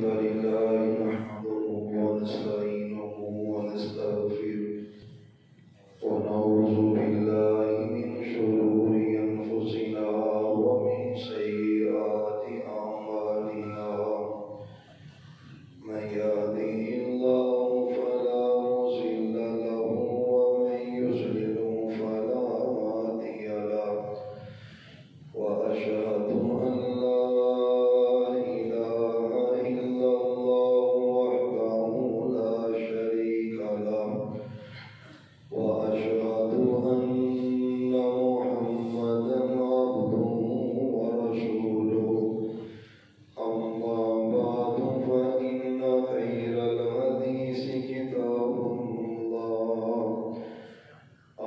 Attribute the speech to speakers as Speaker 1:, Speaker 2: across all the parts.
Speaker 1: الحمد لله نحمده ونستعينه ونستغفره ونعوذ بالله من شرور أنفسنا ومن سيئات أعمالنا من يهده الله فلا مضل له ومن يضلل فلا هادي له وأشهد أن لا إله إلا الله وحده لا شريك له وأشهد أن محمدا عبده ورسوله أما بعد فإن خير الحديث كتاب الله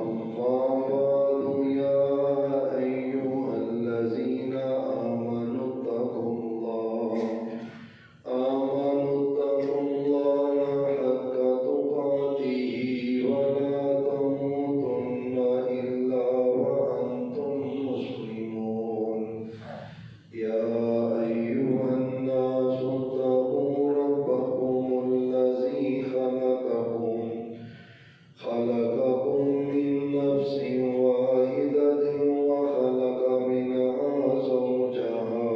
Speaker 1: أما بعد يا أيها الذين آمنوا اتقوا الله حق تقاته ولا تموتن إلا وأنتم مسلمون يا أيها الناس اتقوا ربكم الذي خلقكم من نفس واحدة وخلق منها زوجها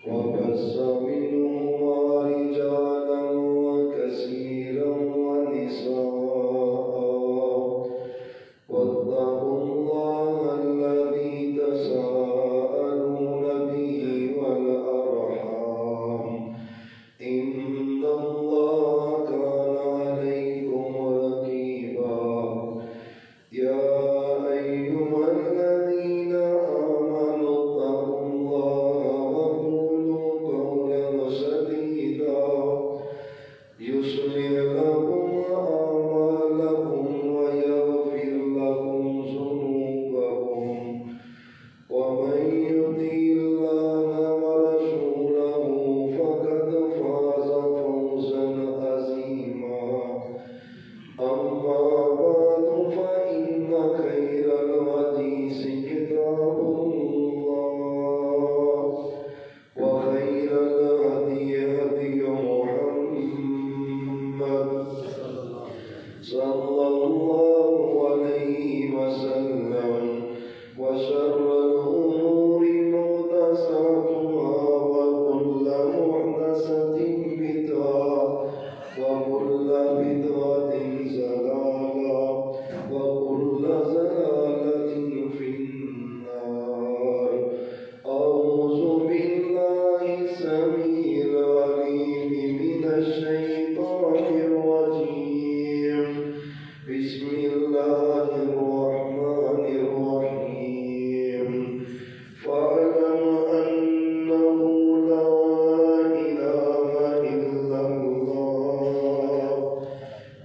Speaker 1: وبث منهما رجالا كثيرا ونساء واتقوا الله الذي تساءلون به والأرحام إن الله كان عليكم رقيبا يا أيها الذين آمنوا اتقوا الله وقولوا قولا سديدا يصلح لكم أعمالكم ويغفر لكم ذنوبكم ومن يطع الله ورسوله فقد فاز فوزا عظيما أما بعد فإن خير الحديث كتاب الله وخير الهدي هدي محمد صلى الله عليه وسلم وشر الأمور محدثاتها وكل محدثة بدعة وكل بدعة ضلالة وكل ضلالة في النار أعوذ بالله السميع العليم من الشيطان الرجيم بسم الله الرحمن الرحيم فاعلم أنه لا إله إلا الله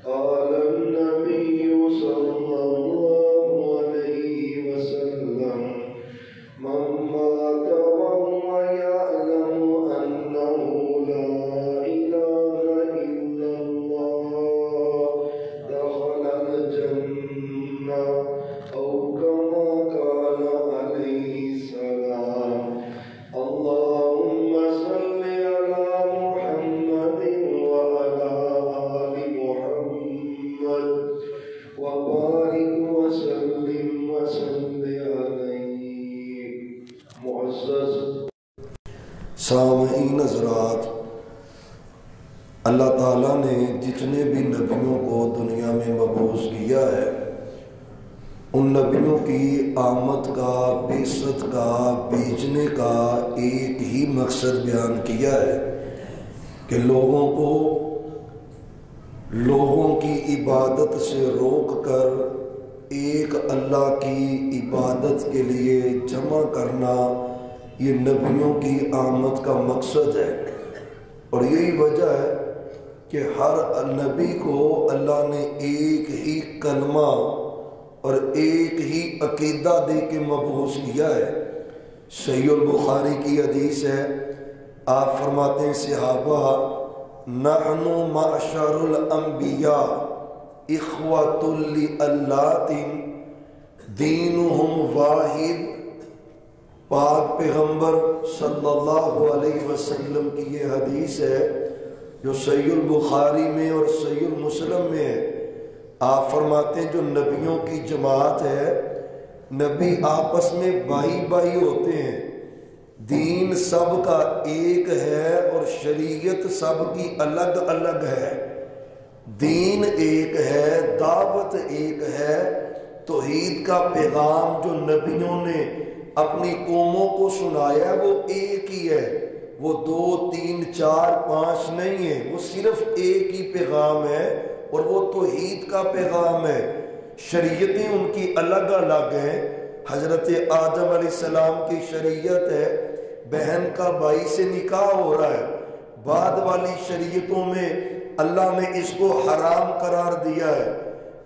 Speaker 1: قال النبي صلى الله عليه وسلم من مات وهو يعلم أنه لا إله إلا الله دخل الجنة أو كما قال عليه السلام اللهم صل على محمد وعلى آل محمد وبارك وسلم عليه معزز سامعین حضرات، اللہ تعالیٰ نے جتنے بھی نبیوں کو دنیا میں مبعوث کیا ہے ان نبیوں کی آمد کا، بعثت کا، بھیجنے کا ایک ہی مقصد بیان کیا ہے کہ لوگوں کی عبادت سے روک کر ایک اللہ کی عبادت کے لیے جمع کرنا، یہ نبیوں کی آمد کا مقصد ہے۔ اور یہی وجہ ہے کہ ہر نبی کو اللہ نے ایک ہی کلمہ اور ایک ہی عقیدہ دے کے مبعوث کیا ہے۔ صحیح البخاری کی حدیث ہے، آپ فرماتے ہیں صحابہ نحن معشر الانبیاء اخوۃ للات دینہم واحد پاک پیغمبر صلی اللہ علیہ وسلم کی یہ حدیث ہے جو صحیح البخاری میں اور صحیح مسلم میں ہے۔ آپ فرماتے ہیں جو نبیوں کی جماعت ہے، نبی آپس میں بھائی بھائی ہوتے ہیں، دین سب کا ایک ہے اور شریعت سب کی الگ الگ ہے۔ دین ایک ہے، دعوت ایک ہے، توحید کا پیغام جو نبیوں نے اپنی قوموں کو سنایا وہ ایک ہی ہے، وہ 2 3 4 5 نہیں ہے، وہ صرف ایک ہی پیغام ہے اور وہ توحید کا پیغام ہے۔ شریعتیں ان کی الگ الگ ہیں۔ حضرت آدم علیہ السلام کی شریعت ہے بہن کا بھائی سے نکاح ہو رہا ہے، بعد والی شریعتوں میں اللہ نے اس کو حرام قرار دیا ہے۔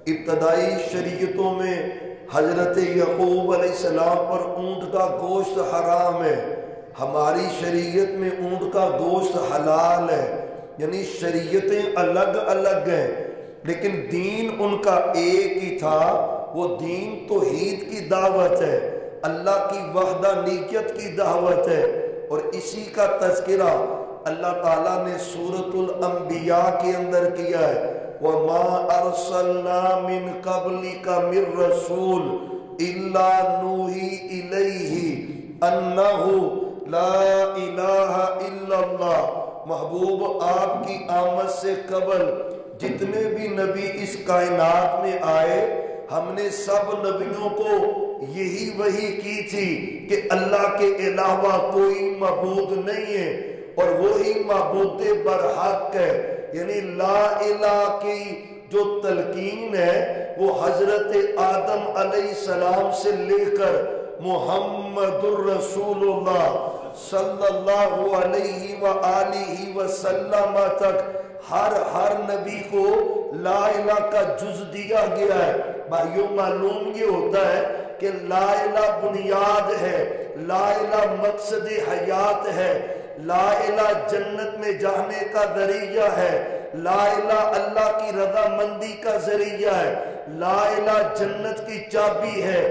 Speaker 1: ابتدائی شریعتوں میں حضرت یعقوب علیہ السلام پر اونٹ کا گوشت حرام ہے، ہماری شریعت میں اونٹ کا گوشت حلال ہے۔ یعنی شریعتیں الگ الگ ہیں لیکن دین ان کا ایک ہی تھا، وہ دین توحید کی دعوت ہے، اللہ کی وحدانیت کی دعوت ہے۔ اور اسی کا تذکرہ اللہ تعالیٰ نے سورۃ الانبیاء کے اندر کیا ہے، وَمَا أَرْسَلْنَا مِن قَبْلِكَ مِن رَّسُولٍ إِلَّا نُوحِي إِلَيْهِ أَنَّهُ لَا إِلَٰهَ إِلَّا اللَّهُ۔ محبوب آپ کی آمد سے قبل جتنے بھی نبی اس کائنات میں آئے، ہم نے سب نبیوں کو یہی وحی کی تھی کہ اللہ کے علاوہ کوئی معبود نہیں ہے اور وہی معبود برحق ہے۔ یعنی لا الہ کی جو تلقین ہے وہ حضرت آدم علیہ السلام سے لے کر محمد الرسول اللہ صلی اللہ علیہ وآلہ وسلم تک ہر نبی کو لا الہ کا جز دیا گیا ہے۔ بھائیوں معلوم یہ ہوتا ہے کہ لا الہ بنیاد ہے، لا الہ مقصد حیات ہے، لا الہ جنت میں جانے کا ذریعہ ہے، لا الہ اللہ کی رضا مندی کا ذریعہ ہے، لا الہ جنت کی چابی ہے،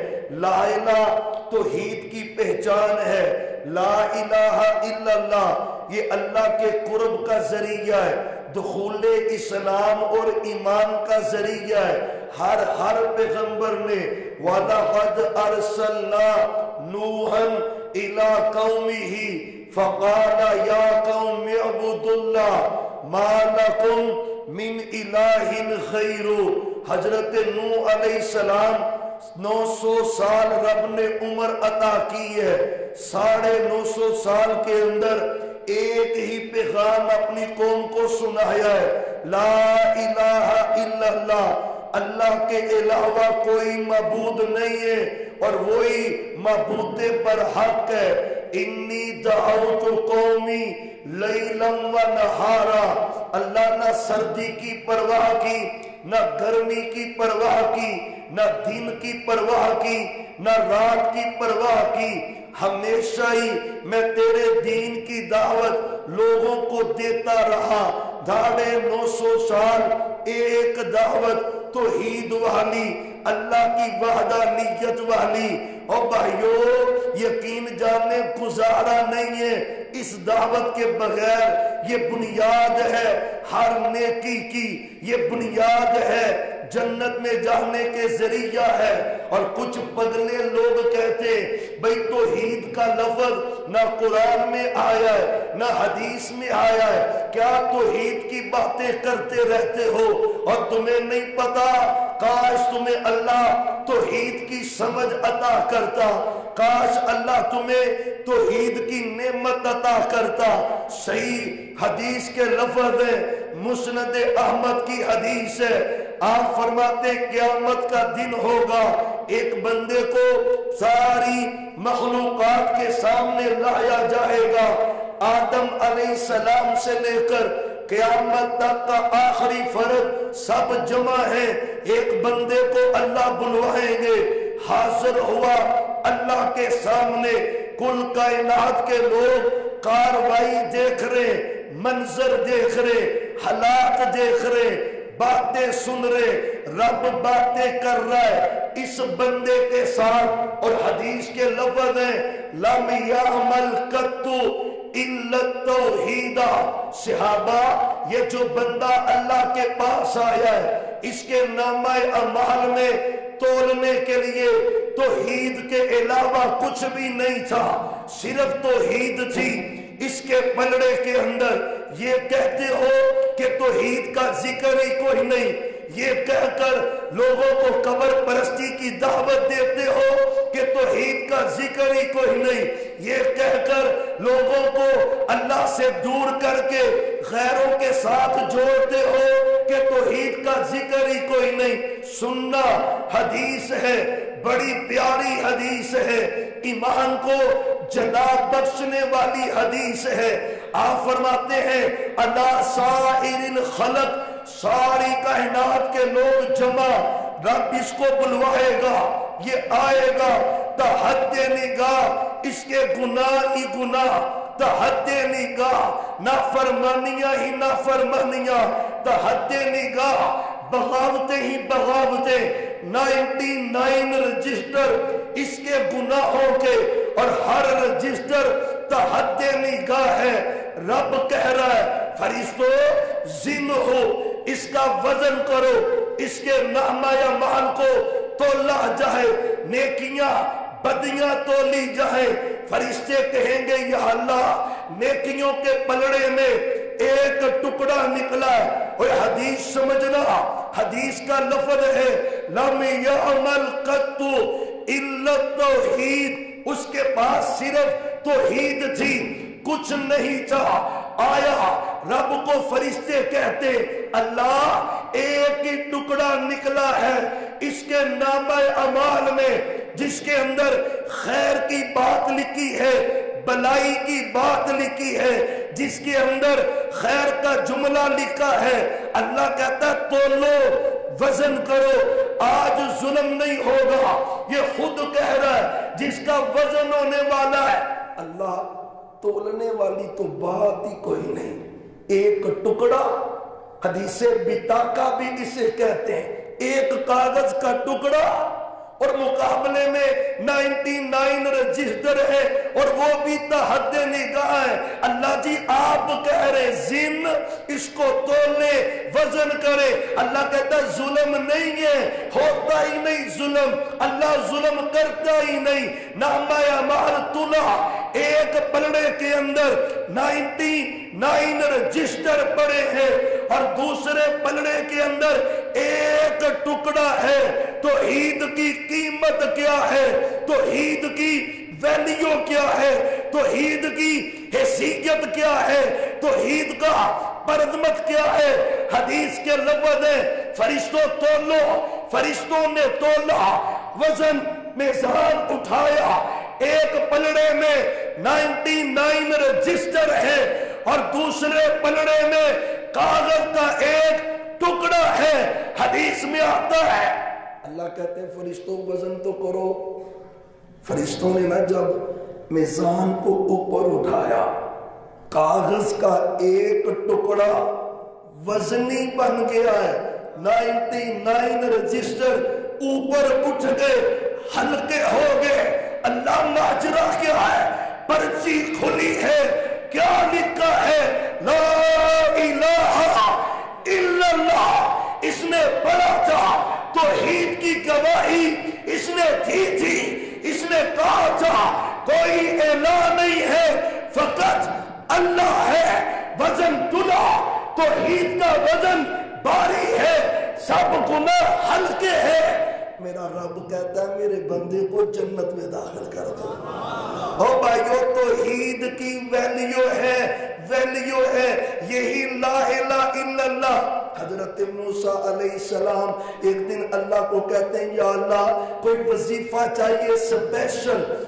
Speaker 1: لا الہ توحید کی پہچان ہے، لا الہ الا اللہ یہ اللہ کے قرب کا ذریعہ ہے، دخول اسلام اور ایمان کا ذریعہ ہے۔ ہر پیغمبر نے وَلَقَدْ أَرْسَلْنَا نُوحًا إِلَىٰ قَوْمِهِ فَقَالَ يَا قَوْمِ اعْبُدُوا اللَّهَ مَا لَكُم مِّنْ إِلَٰهٍ غَيْرُهُ۔ حضرت نوح علیہ السلام 900 سال رب نے عمر عطا کی ہے، 950 سال کے اندر ایک ہی پیغام اپنی قوم کو سنایا ہے، لا الہ الا اللہ، اللہ کے علاوہ کوئی معبود نہیں ہے اور وہی معبود برحق ہے۔ انی دعوت قومی لیلا و نہارا، اللہ نہ سردی کی پرواہ کی، نہ گرمی کی پرواہ کی، نہ دن کی پرواہ کی، نہ رات کی پرواہ کی، ہمیشہ ہی میں تیرے دین کی دعوت لوگوں کو دیتا رہا۔ 950 سال ایک دعوت توحید والی، اللہ کی وحدانیت والی۔ اور بھائیو یقین جانے گزارا نہیں ہے اس دعوت کے بغیر، یہ بنیاد ہے ہر نیکی کی، یہ بنیاد ہے جنت میں جانے کے ذریعہ ہے۔ اور کچھ پگلے لوگ کہتے بھئی توحید کا لفظ نہ قرآن میں آیا ہے نہ حدیث میں آیا ہے، کیا توحید کی باتیں کرتے رہتے ہو اور تمہیں نہیں پتا؟ کاش تمہیں اللہ توحید کی سمجھ عطا کرتا، کاش اللہ تمہیں توحید کی نعمت عطا کرتا۔ صحیح حدیث کے لفظ ہیں، مسند احمد کی حدیث ہے، آپ فرماتے قیامت کا دن ہوگا، ایک بندے کو ساری مخلوقات کے سامنے لایا جائے گا، آدم علیہ السلام سے لے کر قیامت تک کا آخری فرد سب جمع ہیں، ایک بندے کو اللہ بلوائیں گے، حاضر ہوا اللہ کے سامنے، کل کائنات کے لوگ کاروائی دیکھ رہے، منظر دیکھ رہے، حالات دیکھ رہے، باتیں سن رہے، رب باتیں کر رہا ہے اس بندے کے ساتھ. اور حدیث کے لفظ ہیں لم یعمل قط الا التوحید. صحابہ یہ جو بندہ اللہ کے پاس آیا ہے اس کے نامہ اعمال میں تولنے کے لیے توحید کے علاوہ کچھ بھی نہیں تھا، صرف توحید تھی. اس کے پلڑے کے اندر یہ کہتے ہو کہ توحید کا ذکر ہی کوئی نہیں، یہ کہہ کر لوگوں کو قبر پرستی کی دعوت دیتے ہو کہ توحید کا ذکر ہی کوئی نہیں، یہ کہہ کر لوگوں کو اللہ سے دور کر کے غیروں کے ساتھ جوڑتے ہو کہ توحید کا ذکر ہی کوئی نہیں. سننا حدیث ہے، بڑی پیاری حدیث ہے، ایمان کو جلا بخشنے والی حدیث ہے. آپ فرماتے ہیں اللہ سائر الخلق، ساری کائنات کے لوگ جمع، رب اس کو بلوائے گا، یہ آئے گا، تحد نگاہ اس کے گناہ ہی گناہ، تحد نگاہ نافرمانیاں ہی نافرمانیاں، تحد نگاہ بغاوتیں ہی بغاوتیں، 99 رجسٹر اس کے گناہوں کے، اور ہر رجسٹر تحد نگاہ ہے. رب کہہ رہا ہے فرشتوں زن ہو، اس کا وزن کرو، اس کے نامہ اعمال کو تولا جائے، نیکیاں بدیاں تولی جائے. فرشتے کہیں گے یا اللہ نیکیوں کے پلڑے میں ایک ٹکڑا نکلا ہے. اور حدیث سمجھنا، حدیث کا لفظ ہے لم یعمل قط الا التوحید. اس کے پاس صرف توحید تھی، کچھ نہیں تھا. آیا رب کو فرشتے کہتے اللہ ایک ہی ٹکڑا نکلا ہے اس کے نامہ اعمال میں جس کے اندر خیر کی بات لکھی ہے، بلائی کی بات لکھی ہے، جس کے اندر خیر کا جملہ لکھا ہے. اللہ کہتا ہے تولو، وزن کرو، آج ظلم نہیں ہوگا. یہ خود کہہ رہا ہے جس کا وزن ہونے والا ہے. اللہ تولنے والی تو بات ہی کوئی نہیں، ایک ٹکڑا. حدیث بطاقہ بھی اسے کہتے ہیں، ایک کاغذ کا ٹکڑا، اور مقابلے میں 99 رجسٹر ہے اور وہ بھی تحد نگاہ ہے. اللہ جی آپ کہہ رہے زن اس کو تولے، وزن کرے. اللہ کہتا ہے ظلم نہیں ہے، ہوتا ہی نہیں ظلم، اللہ ظلم کرتا ہی نہیں. نامہ اعمال تلا، ایک پلڑے کے اندر 99 رجسٹر پڑے ہیں اور دوسرے پلڑے کے اندر ایک ٹکڑا ہے. توحید کی قیمت کیا ہے، توحید کی ویلیو کیا ہے، توحید کی حیثیت کیا ہے، توحید کا پرعظمت کیا ہے. حدیث کے لفظ ہے فرشتوں تولو. فرشتوں نے تولا، وزن میزان اٹھایا. ایک پلڑے میں 99 رجسٹر ہے اور دوسرے پلڑے میں کاغذ کا ایک ٹکڑا ہے. حدیث میں آتا ہے اللہ کہتے ہیں فرشتوں وزن تو کرو. فرشتوں نے نہ جب میزان کو اوپر اٹھایا، کاغذ کا ایک ٹکڑا وزنی بن گیا ہے. 99 رجسٹر اوپر اٹھ گئے، ہلکے ہو گئے. اللہ ماجرا کیا ہے؟ پرچی کھلی ہے، کیا لکھا ہے؟ لا الہ الا اللہ. اس نے پڑھا تھا توحید کی گواہی، اس نے دی تھی. اس نے کہا تھا کوئی الہ نہیں ہے، فقط اللہ ہے. وزن تلا، توحید کا وزن باری ہے، سب گناہ ہلکے ہیں. میرا رب کہتا ہے میرے بندے کو جنت میں داخل کر دو. او بھائیو توحید کی ویلیو ہے، ویلیو ہے یہی لا الہ الا اللہ. حضرت موسیٰ علیہ السلام ایک دن اللہ کو کہتے ہیں یا اللہ کوئی وظیفہ چاہیے،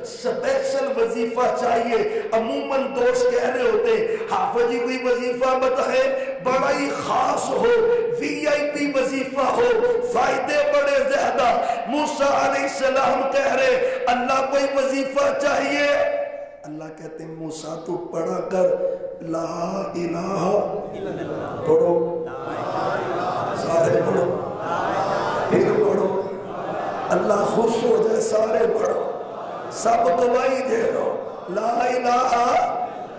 Speaker 1: سپیشل وظیفہ چاہیے. عموماً دوست کہہ رہے ہوتے حافظ جی کوئی وظیفہ بتائے بڑا ہی خاص ہو، VIP وظیفہ ہو، فائدے بڑے زیادہ. موسیٰ علیہ السلام کہہ رہے اللہ کوئی وظیفہ چاہیے. اللہ کہتے ہیں موسیٰ تو پڑھا کر لا الہ الا اللہ. پڑھو سارے سارے پڑھو، سب گواہی دے دو لا الہ،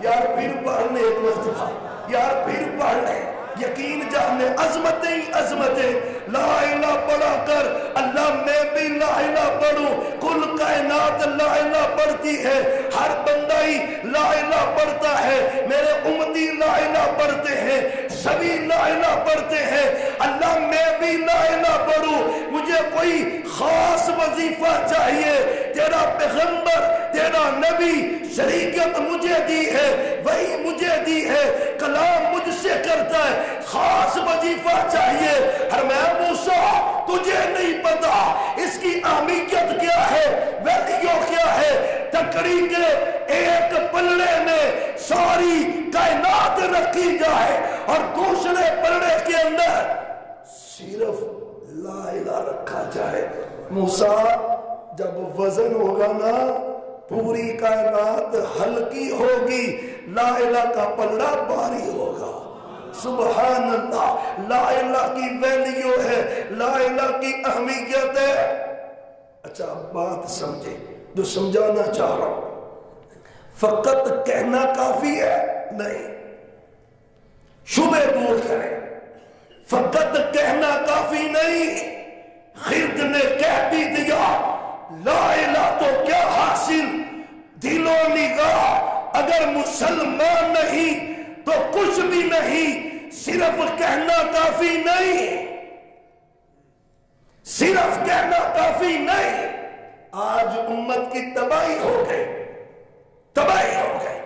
Speaker 1: یار پھر پڑھنے ایک مرتبہ، یار پھر پڑھنے، یقین جانے عظمتیں ہی عظمتیں، لا الہ پڑھا کر اللہ میں بھی لا الہ پڑھوں، کل کائنات لا الہ پڑھتی ہے، ہر بندہ ہی لا الہ پڑھتا ہے، میرے امتی لا الہ پڑھتے ہیں، سبھی لا الہ پڑھتے ہیں، اللہ میں بھی لا الہ پڑھوں، مجھے کوئی خاص وظیفہ چاہیے، تیرا پیغمبر تیرا نبی شریعت مجھے دی ہے، وہی مجھے دی ہے، کلام مجھ سے کرتا ہے، خاص وظیفہ چاہیے۔ فرمایا موسیٰ تجھے نہیں پتا اس کی اہمیت کیا ہے، ویلیو کیا ہے، تکڑی کے ایک پلڑے میں ساری کائنات رکھی جائے اور دوسرے پلڑے کے اندر صرف لا الہ رکھا جائے۔ موسیٰ جب وزن ہوگا نا پوری کائنات ہلکی ہوگی، لا الہ کا پلڑا بھاری ہوگا۔ سبحان اللہ، لا الہ کی ویلیو ہے، لا الہ کی اہمیت ہے۔ اچھا اب بات سمجھے جو سمجھانا چاہ رہا ہوں، فقط کہنا کافی ہے نہیں، شبہ دور کریں، فقط کہنا کافی نہیں، خرد نے کہہ بھی دیا لا الہ تو کیا حاصل، دل و نگاہ اگر مسلمان نہیں تو کچھ بھی نہیں، صرف کہنا کافی نہیں، صرف کہنا کافی نہیں۔ آج امت کی تباہی ہو گئی، تباہی ہو گئی،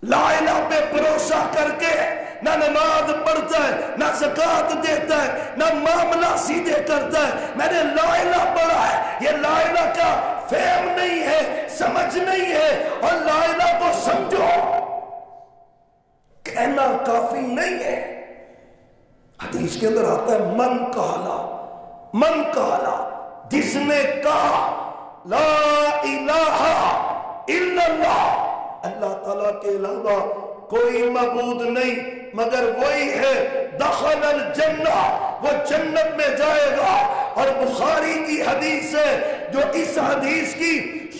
Speaker 1: لا الہ پہ بھروسہ کر کے نہ نماز پڑھتا ہے، نہ زکوٰۃ دیتا ہے، نہ معاملہ سیدھے کرتا ہے، میں نے لا الہ پڑھا ہے، یہ لا الہ کا فہم نہیں ہے، سمجھ نہیں ہے، اور لا الہ کو سمجھو کہنا کافی نہیں ہے۔ حدیث کے اندر آتا ہے من کہلا، جس نے کہا لا الہ الا اللہ، اللہ تعالیٰ کے علاوہ کوئی معبود نہیں مگر وہی ہے، دخل الجنہ، وہ جنت میں جائے گا۔ اور بخاری کی حدیث ہے جو اس حدیث کی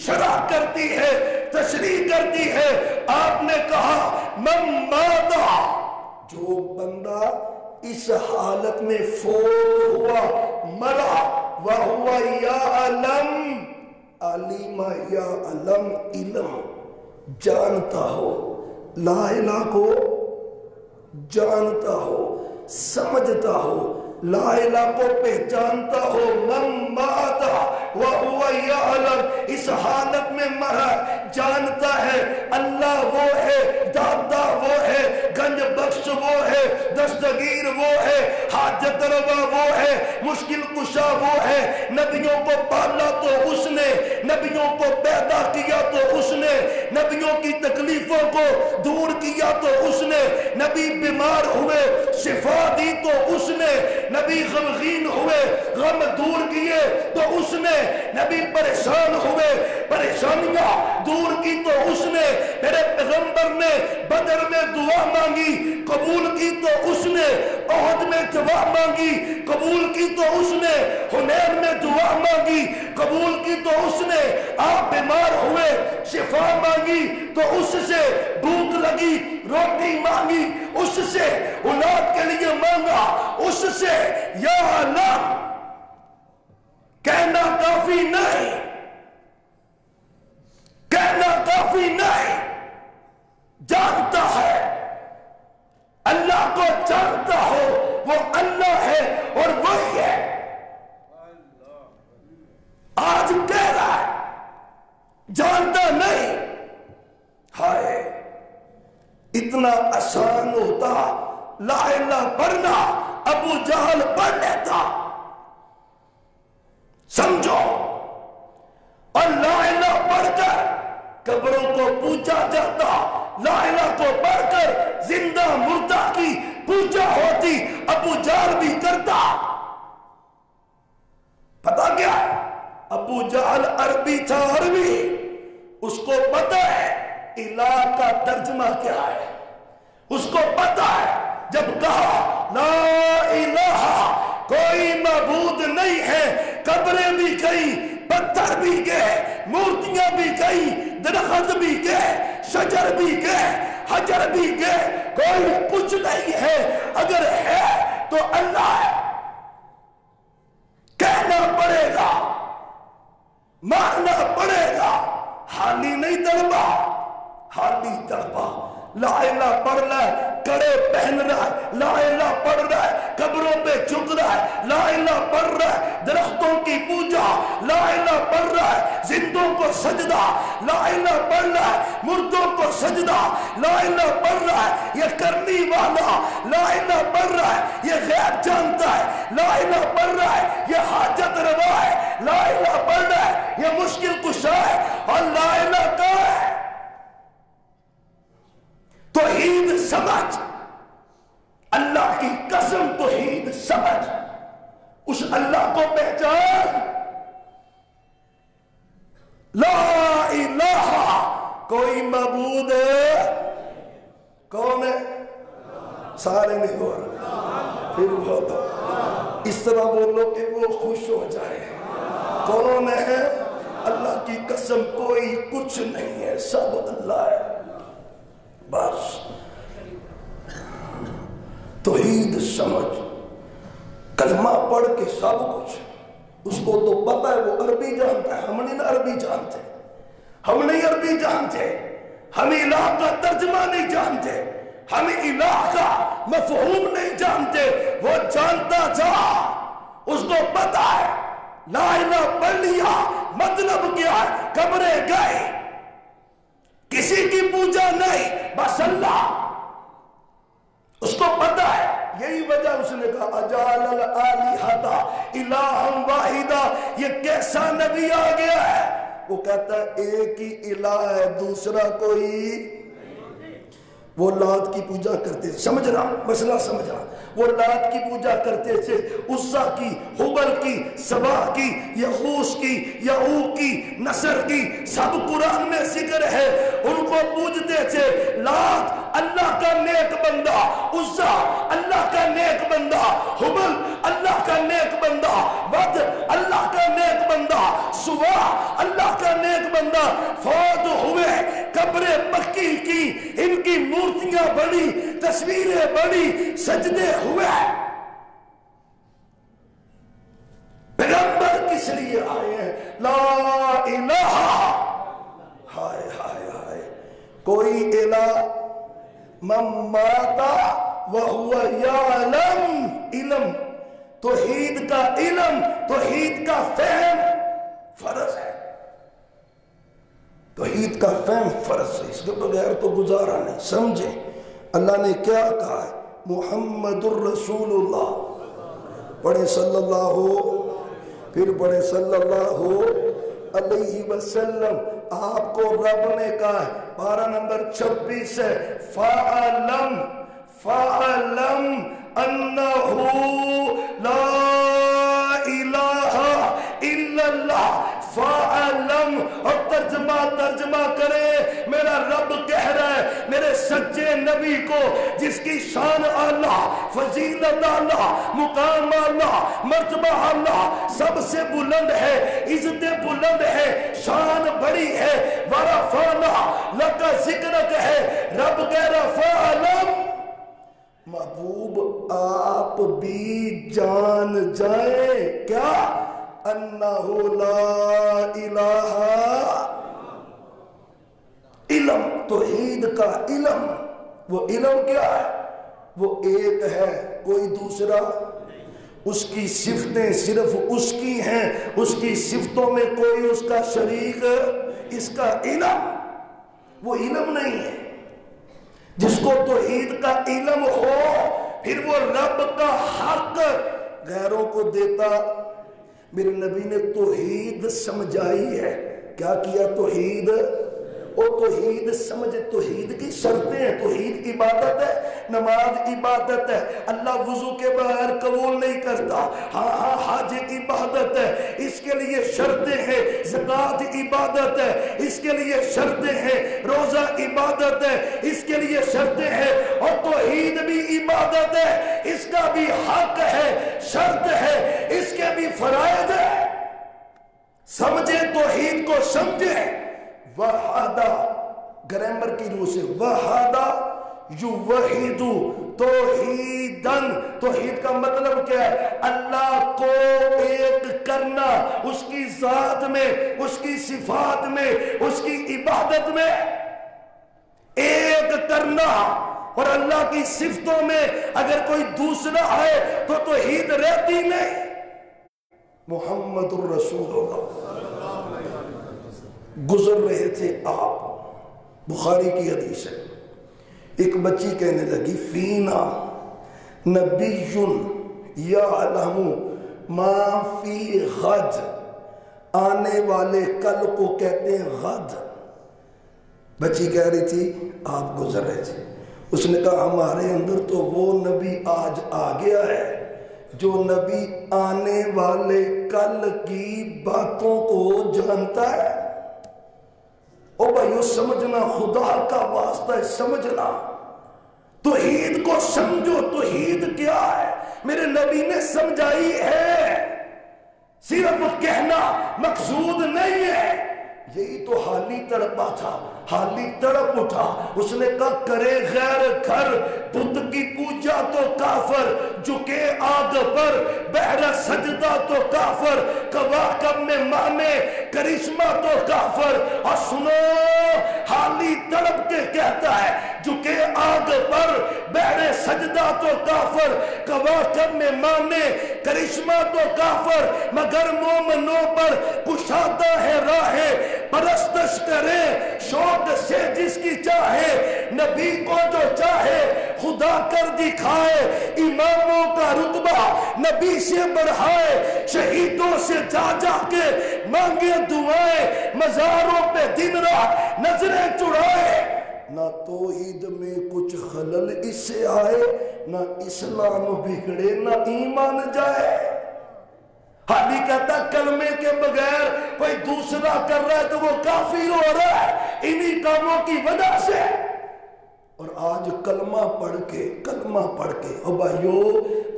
Speaker 1: شرح کرتی ہے، تشریح کرتی ہے، آپ نے کہا من مات، جو بندہ اس حالت میں فوت ہوا، مرا، وہو یعلم، علم یعلم، علم جانتا ہو، لا الہ کو جانتا ہو، سمجھتا ہو، لا الہ کو پہچانتا ہو، من مات وہو یعلم، اس حالت میں مرا، جانتا ہے اللہ وہ ہے، دادا وہ ہے، گنج بخش وہ ہے، دستگیر وہ ہے، حاجت روا وہ ہے، مشکل کشا وہ ہے، نبیوں کو پالا تو اس نے، نبیوں کو پیدا کیا تو اس نے، نبیوں کی تکلیفوں کو دور کیا تو اس نے، نبی بیمار ہوئے شفا دی تو اس نے، نبی غمگین ہوئے غم دور کیے تو اس نے، نبی پریشان ہوئے پریشانیاں دور کی تو اس نے، میرے پیغمبر نے بدر میں دعا مانگی قبول کی تو اس نے، احد میں دعا مانگی قبول کی تو اس نے، حنین میں دعا مانگی قبول کی تو اس نے، آپ بیمار ہوئے شفا مانگی تو اس سے، بھوک لگی روٹی مانگی اس سے، اولاد کے لیے مانگا اس سے، یا اللہ کہنا کافی نہیں، کہنا کافی نہیں، جانتا ہے، اللہ کو جانتا ہو، وہ اللہ ہے اور وہی ہے، آج کہہ رہا ہے جانتا نہیں۔ ہائے اتنا آسان ہوتا لا الہ پڑھنا، ابو جہل پڑھ لیتا، سمجھو، اور لا الہ پڑھ کر قبروں کو پوچھا جاتا، لا الہ کو پڑھ کر زندہ مردہ کی پوجا ہوتی، ابو جہل بھی کرتا۔ پتا کیا ہے؟ ابو جہل عربی تھا، عربی، اس کو پتا ہے الہ کا ترجمہ کیا ہے، اس کو پتا ہے جب کہا لا الہ کوئی معبود نہیں ہے، قبریں بھی گئی، پتھر بھی گئے، مورتیاں بھی گئی، درخت بھی گئے، شجر بھی گئے، حجر بھی گئے، کوئی کچھ نہیں ہے۔ اگر ہے تو اللہ ہے، کہنا پڑے گا، ماننا پڑے گا۔ حالی نہیں تڑپا، حالی تڑپا، لا الہ پڑھ رہا ہے، کڑے پہن رہا ہے، لا الہ پڑھ رہا ہے، قبروں پہ جھک رہا ہے، لا الہ پڑھ رہا ہے، درختوں کی پوجا، لا الہ پڑھ رہا ہے، زندوں کو سجدہ، لا الہ پڑھ رہا ہے، مردوں کو سجدہ، لا الہ پڑھ رہا ہے، یہ کرنی والا، لا الہ پڑھ رہا ہے، یہ غیب جانتا ہے، لا الہ پڑھ رہا ہے، یہ حاجت روا ہے، لا الہ پڑھ رہا ہے، یہ مشکل کشا ہے، اور لا الہ کا ہے۔ توحید سمجھ، اللہ کی قسم توحید سمجھ، اس اللہ کو پہچان۔ لا الہ، کوئی معبود کون ہے؟ سارے نہیں ہو رہا، پھر بولو، اس طرح بولو کہ وہ خوش ہو جائے۔ کون ہے؟ اللہ کی قسم کوئی کچھ نہیں ہے، سب اللہ ہے۔ بس توحید سمجھ، کلمہ پڑھ کے سب کچھ، اس کو تو پتہ ہے، وہ عربی جانتا ہے، ہم نہیں عربی جانتے، ہم نہیں عربی جانتے، ہم الہ کا ترجمہ نہیں جانتے، ہم الہ کا مفہوم نہیں جانتے، وہ جانتا تھا، اس کو پتہ ہے، لا الہ پڑھ لیا، مطلب کیا ہے؟ قبریں گئے، کسی کی پوجا نہیں، بس اللہ، اس کو پتہ ہے۔ یہی وجہ اس نے کہا اجعل الآلہۃ الہا واحدا، یہ کیسا نبی آ گیا ہے؟ وہ کہتا ہے ایک ہی الہ ہے، دوسرا کوئی۔ وہ لات کی پوجا کرتے تھے، سمجھ رہا مسئلہ سمجھ رہا، وہ لات کی پوجا کرتے تھے، عزا کی، حبل کی، سبا کی، یغوث کی، یعوق کی، نصر کی، سب قرآن میں ذکر ہے، ان کو پوجتے تھے۔ لات اللہ کا نیک بندہ، عزا اللہ کا نیک بندہ، حبل اللہ کا نیک بندہ، ود اللہ کا نیک بندہ، سوا اللہ کا نیک بندہ، فوت ہوئے، قبریں پکی کی، ان کی مورتیاں بڑی، تصویریں بڑی، سجدے ہوئے۔ پیغمبر کس لیے آئے ہیں؟ لا الہ، ہائے ہائے ہائے، کوئی الہ من مات وہو یعلم، علم، توحید کا علم، توحید کا فہم فرض ہے، توحید کا فہم فرض ہے، اس کے بغیر تو گزارا نہیں۔ سمجھیں اللہ نے کیا کہا ہے؟ محمد الرسول اللہ، پڑھے صلی اللہ، پھر پڑھے صلی اللہ علیہ وسلم۔ آپ کو رب نے کہا ہے، پارہ نمبر 26 ہے، فَعَلَمْ فَعَلَمْ أَنَّهُ لَا إِلَهَ إِلَّا اللَّهُ فَعَلَمْ، اور ترجمہ کرے، میرا رب کہہ رہا ہے میرے سچے نبی کو، جس کی شان اعلیٰ، فضیلت اعلیٰ، مقام اعلیٰ، مرتبہ اعلیٰ، سب سے بلند ہے، عزت بلند ہے، شان بڑی ہے، وَرَفَعْنَا لَكَ ذِکْرَكَ ہے، رب کہہ رہا فَعَلَمْ، محبوب آپ بھی جان جائیں کیا؟ انہو لا الہ، علم، توحید کا علم۔ وہ علم کیا ہے؟ وہ ایک ہے، کوئی دوسرا، اس کی صفتیں صرف اس کی ہیں، اس کی صفتوں میں کوئی اس کا شریک، اس کا علم، وہ علم نہیں ہے۔ جس کو توحید کا علم ہو، پھر وہ رب کا حق غیروں کو دیتا۔ میرے نبی نے توحید سمجھائی ہے، کیا کیا؟ توحید، اور توحید سمجھ، توحید کی شرطیں ہیں، توحید عبادت ہے، نماز عبادت ہے، اللہ وضو کے بغیر قبول نہیں کرتا، ہاں حج عبادت ہے، اس کے لیے شرطیں ہیں، زکوٰۃ عبادت ہے، اس کے لیے شرطیں ہیں، روزہ عبادت ہے، اس کے لیے شرطیں ہیں، اور توحید بھی عبادت ہے، اس کا بھی حق ہے، شرط ہے، اس کے بھی فرائض ہے۔ سمجھے توحید کو سمجھے. وحدہ گرامر کی روح سے وحدہ یوحد توحیدن. توحید کا مطلب کیا ہے؟ اللہ کو ایک کرنا، اس کی ذات میں، اس کی صفات میں، اس کی عبادت میں ایک کرنا. اور اللہ کی صفتوں میں اگر کوئی دوسرا ہے تو توحید رہتی نہیں. محمد الرسول اللہ گزر رہے تھے آپ، بخاری کی حدیث ہے. ایک بچی کہنے لگی فینا نبی یعلم ما فی غد. آنے والے کل کو کہتے ہیں غد. بچی کہہ رہی تھی آپ گزر رہے تھے. اس نے کہا ہمارے اندر تو وہ نبی آج آ گیا ہے جو نبی آنے والے کل کی باتوں کو جانتا ہے. او بھائیو سمجھنا، خدا کا واسطہ ہے سمجھنا. توحید کو سمجھو. توحید کیا ہے؟ میرے نبی نے سمجھائی ہے، صرف کہنا مقصود نہیں ہے. یہی تو حالی تڑپا تھا، حالی تڑپ اٹھا. اس نے کہا کرے غیر گھر بت کی پوجا تو کافر، جھکے آگ پر بہر سجدہ تو کافر، کواکب میں مانے کرشمہ تو کافر. اور سنو حالی تڑپ کے کہتا ہے جھکے آگ پر بہر سجدہ تو کافر، کواکب میں مانے کرشمہ تو کافر، مگر مومنوں پر کشادہ ہے راہیں پرستش کرے شوق سے جس کی چاہے. نبی کو جو چاہے خدا کر دکھائے، اماموں کا رتبہ نبی سے بڑھائے، شہیدوں سے جا جا کے مانگے دعائیں، مزاروں پہ دن رات نظریں چڑھائے. نہ توحید میں کچھ خلل اس سے آئے، نہ اسلام بگڑے، نہ ایمان جائے. حالی کہتا کلمے کے بغیر کوئی دوسرا کر رہا ہے تو وہ کافر ہو رہا ہے انہی کاموں کی وجہ سے. اور آج کلمہ پڑھ کے او بھائیو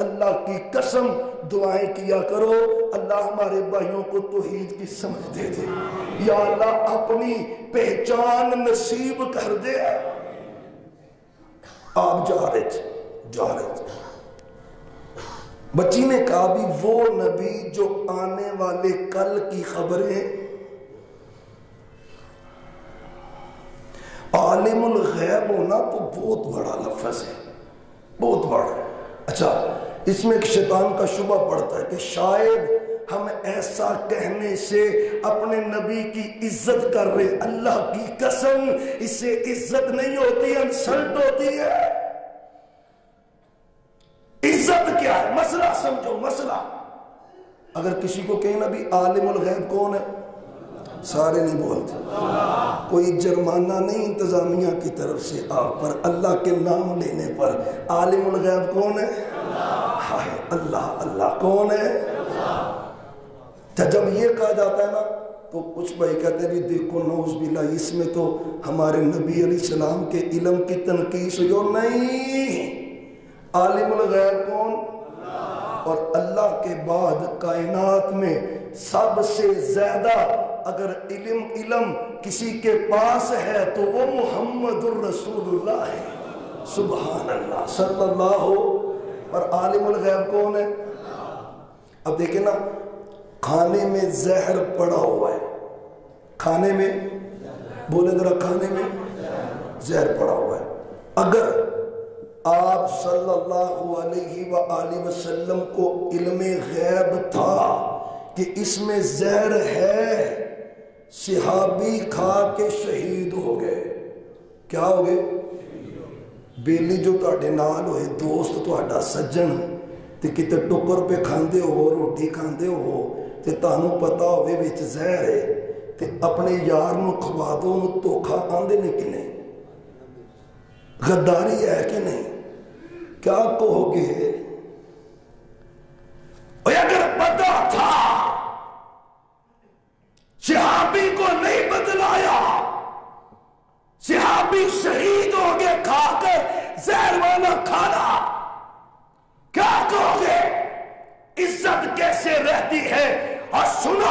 Speaker 1: اللہ کی قسم دعائیں کیا کرو اللہ ہمارے بھائیوں کو توحید کی سمجھ دے دے. یا اللہ اپنی پہچان نصیب کر دے. آپ جا رہے تھے بچی نے کہا بھی وہ نبی جو آنے والے کل کی خبریں عالم الغیب ہونا تو بہت بڑا لفظ ہے، بہت بڑا. اچھا اس میں ایک شیطان کا شبہ پڑتا ہے کہ شاید ہم ایسا کہنے سے اپنے نبی کی عزت کر رہے. اللہ کی قسم اس سے عزت نہیں ہوتی، انسلٹ ہوتی ہے. عزت کیا ہے؟ مسئلہ سمجھو. مسئلہ اگر کسی کو کہیں نا بھی عالم الغیب کون ہے، سارے نہیں بولتے. کوئی جرمانہ نہیں انتظامیہ کی طرف سے آپ پر اللہ کے نام لینے پر. عالم الغیب کون ہے؟ ہائے اللہ. اللہ کون ہے؟ جب یہ کہا جاتا ہے نا تو کچھ بھائی کہتے ہیں بھی دیکھو نعوذ باللہ اس میں تو ہمارے نبی علیہ السلام کے علم کی تنقیص ہو. نہیں، عالم الغیب کون؟ اور اللہ کے بعد کائنات میں سب سے زیادہ اگر علم کسی کے پاس ہے تو وہ محمد الرسول اللہ ہے. سبحان اللہ صلی اللہ ہو. اور عالم الغیب کون ہے؟ اب دیکھیں نا کھانے میں زہر پڑا ہوا ہے، کھانے میں بولے ذرا کھانے میں زہر پڑا ہوا ہے. اگر آپ صلی اللہ علیہ وآلہ وسلم کو علم غیب تھا کہ اس میں زہر ہے، صحابی کھا کے شہید ہو گئے. کیا ہو گئے؟ بیلی جو تہاڈے نال ہوئے دوست تہاڈا سجن تے کتے ٹکر پہ کھاندے ہو روٹی کھاندے ہو تے تانوں پتا ہوئے وچ زہر ہے تے اپنے یار نو کھوا دو نو دھوکھا آندے نے کہ نہیں؟ غداری ہے کہ نہیں؟ کیا کہو گے؟ اور اگر پتا تھا صحابی کو نہیں بدلایا، صحابی شہید ہو گئے کھا کر زہر والا کھانا، کیا کہو گے؟ عزت کیسے رہتی ہے؟ اور سنو